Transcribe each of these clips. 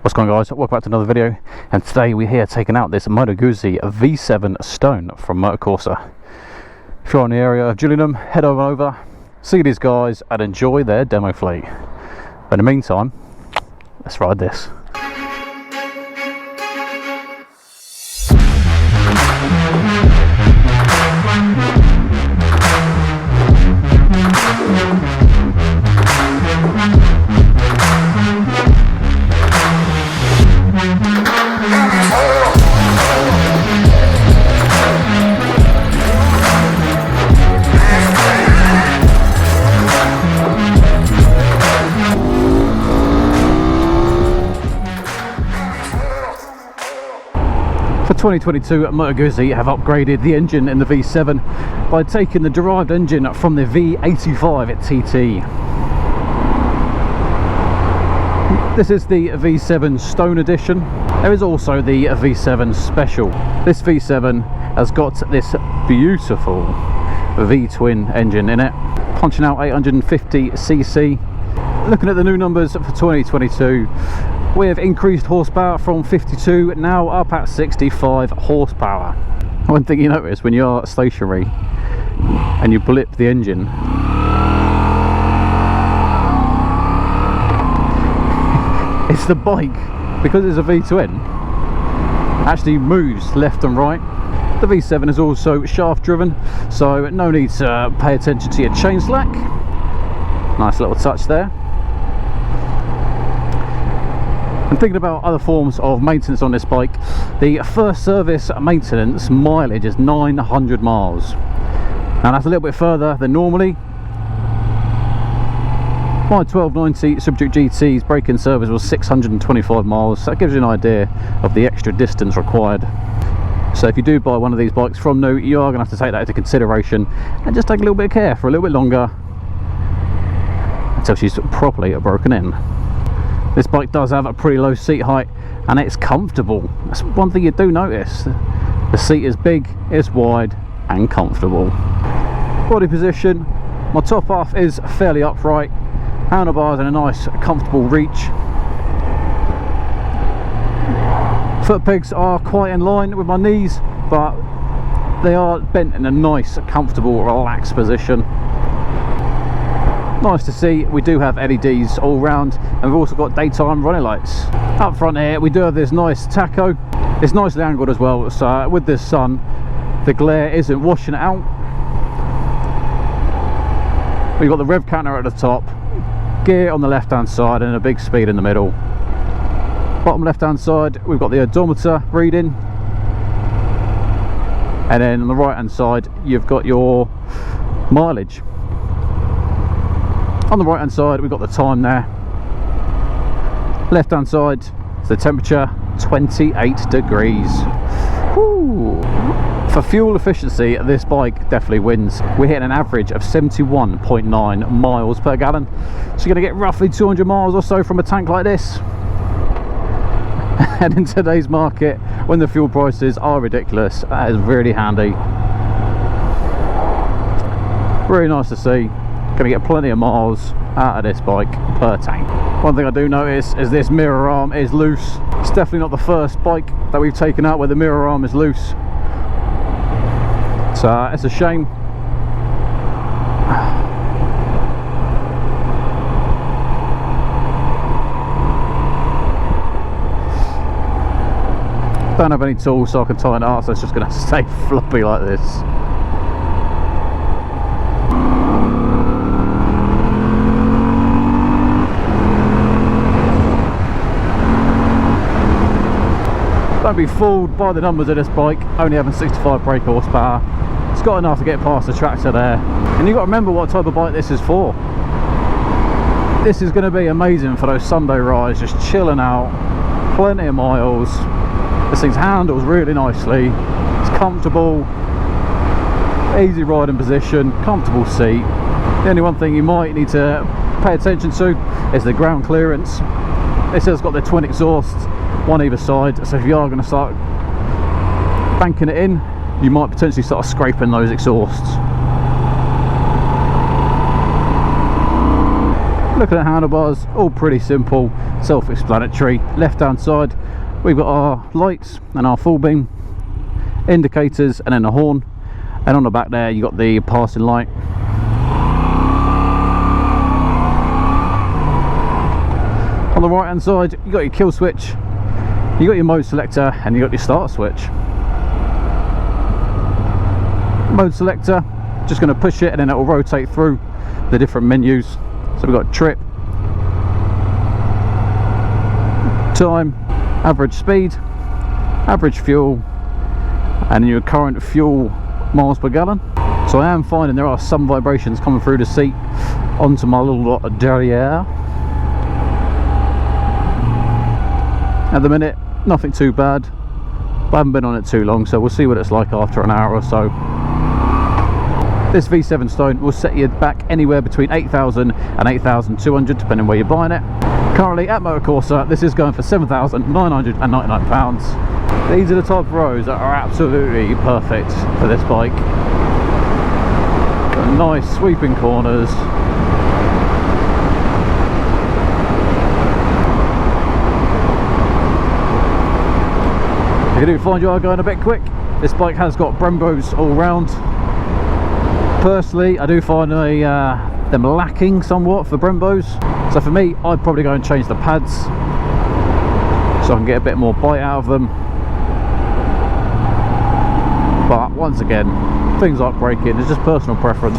What's going on, guys? Welcome back to another video, and today we're here taking out this Moto Guzzi V7 Stone from Moto Guzzi. If you're in the area of Gillingham, head over, see these guys and enjoy their demo fleet. But in the meantime, let's ride this. For 2022, Moto Guzzi have upgraded the engine in the V7 by taking the derived engine from the V85 TT. This is the V7 Stone edition. There is also the V7 Special. This V7 has got this beautiful V-twin engine in it, punching out 850cc. Looking at the new numbers for 2022, with increased horsepower from 52 now up at 65 horsepower. One thing you notice when you're stationary and you blip the engine, it's the bike, because it's a V-twin, actually moves left and right. The V7 is also shaft driven, so no need to pay attention to your chain slack. Nice little touch there. And thinking about other forms of maintenance on this bike, the first service maintenance mileage is 900 miles. Now that's a little bit further than normally. My 1290 Subject GT's break-in service was 625 miles, so that gives you an idea of the extra distance required. So if you do buy one of these bikes from new, you are going to have to take that into consideration and just take a little bit of care for a little bit longer until she's properly broken in. This bike does have a pretty low seat height and it's comfortable. That's one thing you do notice. The seat is big, it's wide and comfortable. Body position, my top half is fairly upright. Handlebars in a nice comfortable reach. Foot pegs are quite in line with my knees, but they are bent in a nice, comfortable, relaxed position. Nice to see we do have LEDs all round, and we've also got daytime running lights. Up front here we do have this nice tacho. It's nicely angled as well, so with this sun the glare isn't washing it out. We've got the Rev Counter at the top, gear on the left hand side and a big speed in the middle. Bottom left hand side we've got the odometer reading, and then on the right hand side you've got your mileage. On the right hand side we've got the time there. Left hand side is the temperature, 28 degrees. Woo. For fuel efficiency, this bike definitely wins. We're hitting an average of 71.9 miles per gallon, so you're going to get roughly 200 miles or so from a tank like this. And in today's market, when the fuel prices are ridiculous, that is really handy. Really nice to see. Going to get plenty of miles out of this bike per tank. One thing I do notice is this mirror arm is loose. It's definitely not the first bike that we've taken out where the mirror arm is loose, so it's a shame. Don't have any tools so I can tighten it up, so it's just going to stay floppy like this. Don't be fooled by the numbers of this bike only having 65 brake horsepower. It's got enough to get past the tractor there. And you've got to remember what type of bike this is for. This is going to be amazing for those Sunday rides, just chilling out, plenty of miles. This thing handles really nicely, it's comfortable, easy riding position, comfortable seat. The only one thing you might need to pay attention to is the ground clearance. This has got the twin exhausts, one either side, so if you are going to start banking it in, you might potentially start scraping those exhausts. Looking at handlebars, all pretty simple, self-explanatory. Left hand side we've got our lights and our full beam, indicators, and then a horn, and on the back there you got the passing light. On the right hand side you got your kill switch, you got your mode selector, and you got your start switch. Mode selector, just going to push it and then it will rotate through the different menus. So we've got trip, time, average speed, average fuel, and your current fuel miles per gallon. So I am finding there are some vibrations coming through the seat onto my little derriere. At the minute, nothing too bad. I haven't been on it too long, so we'll see what it's like after an hour or so. This V7 Stone will set you back anywhere between 8,000 and 8,200 depending where you're buying it. Currently at Moto Corsa, this is going for £7,999. These are the type of roads that are absolutely perfect for this bike. Got nice sweeping corners. If you do find you are going a bit quick, this bike has got Brembos all round. Personally, I do find them lacking somewhat for Brembos. So for me, I'd probably go and change the pads so I can get a bit more bite out of them. But once again, things like braking, it's just personal preference.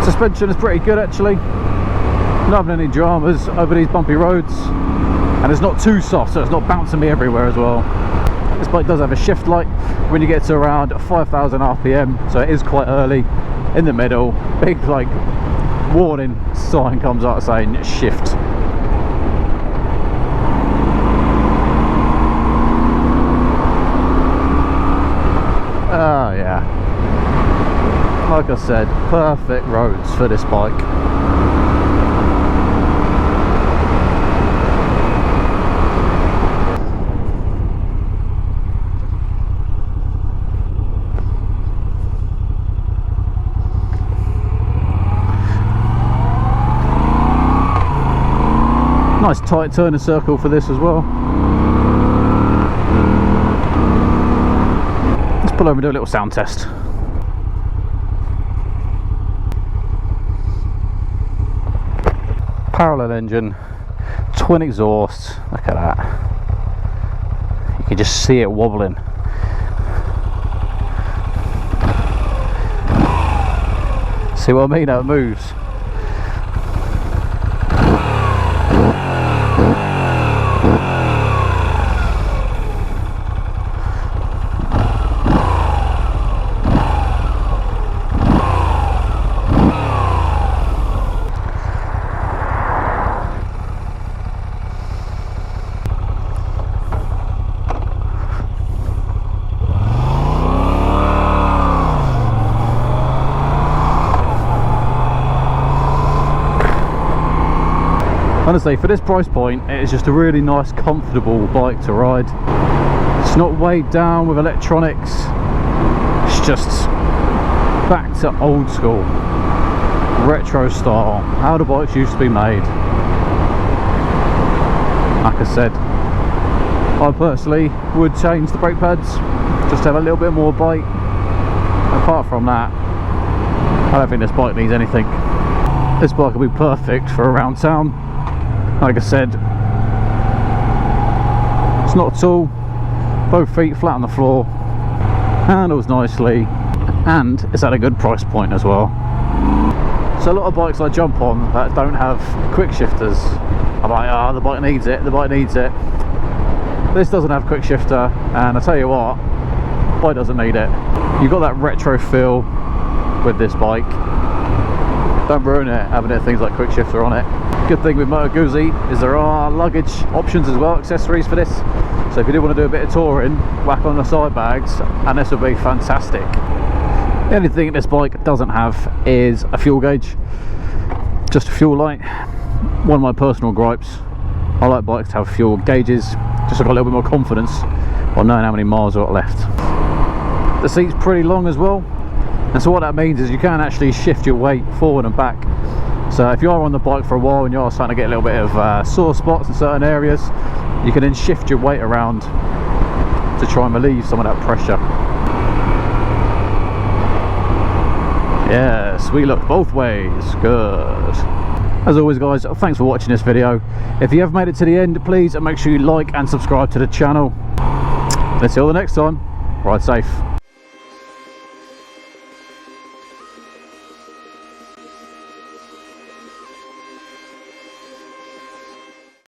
Suspension is pretty good actually, not having any dramas over these bumpy roads, and it's not too soft, so it's not bouncing me everywhere as well. This bike does have a shift light when you get to around 5,000 RPM, so it is quite early. In the middle, big like warning sign comes out saying shift. Oh yeah, like I said, perfect roads for this bike. Nice tight turning circle for this as well. Let's pull over and do a little sound test. Parallel engine, twin exhaust, look at that. You can just see it wobbling. See what I mean? How it moves. Honestly, for this price point, it is just a really nice, comfortable bike to ride. It's not weighed down with electronics. It's just back to old school, retro style, how the bikes used to be made. Like I said, I personally would change the brake pads, just to have a little bit more bite. Apart from that, I don't think this bike needs anything. This bike will be perfect for around town. Like I said, it's not tall, both feet flat on the floor, handles nicely, and it's at a good price point as well. So a lot of bikes I jump on that don't have quick shifters, I'm like, oh, the bike needs it, the bike needs it. This doesn't have quick shifter, and I tell you what, the bike doesn't need it. You've got that retro feel with this bike. Don't ruin it having things like quick shifter on it. Good thing with Moto Guzzi is there are luggage options as well, accessories for this. So if you do want to do a bit of touring, whack on the side bags, and this will be fantastic. The only thing this bike doesn't have is a fuel gauge, just a fuel light. One of my personal gripes I like bikes to have fuel gauges, just so I've got a little bit more confidence on knowing how many miles I've got left. The seat's pretty long as well, and so what that means is you can actually shift your weight forward and back. So if you are on the bike for a while and you are starting to get a little bit of sore spots in certain areas, you can then shift your weight around to try and relieve some of that pressure. Yes, we look both ways. Good. As always guys, thanks for watching this video. If you have made it to the end, please make sure you like and subscribe to the channel. Until the next time, ride safe.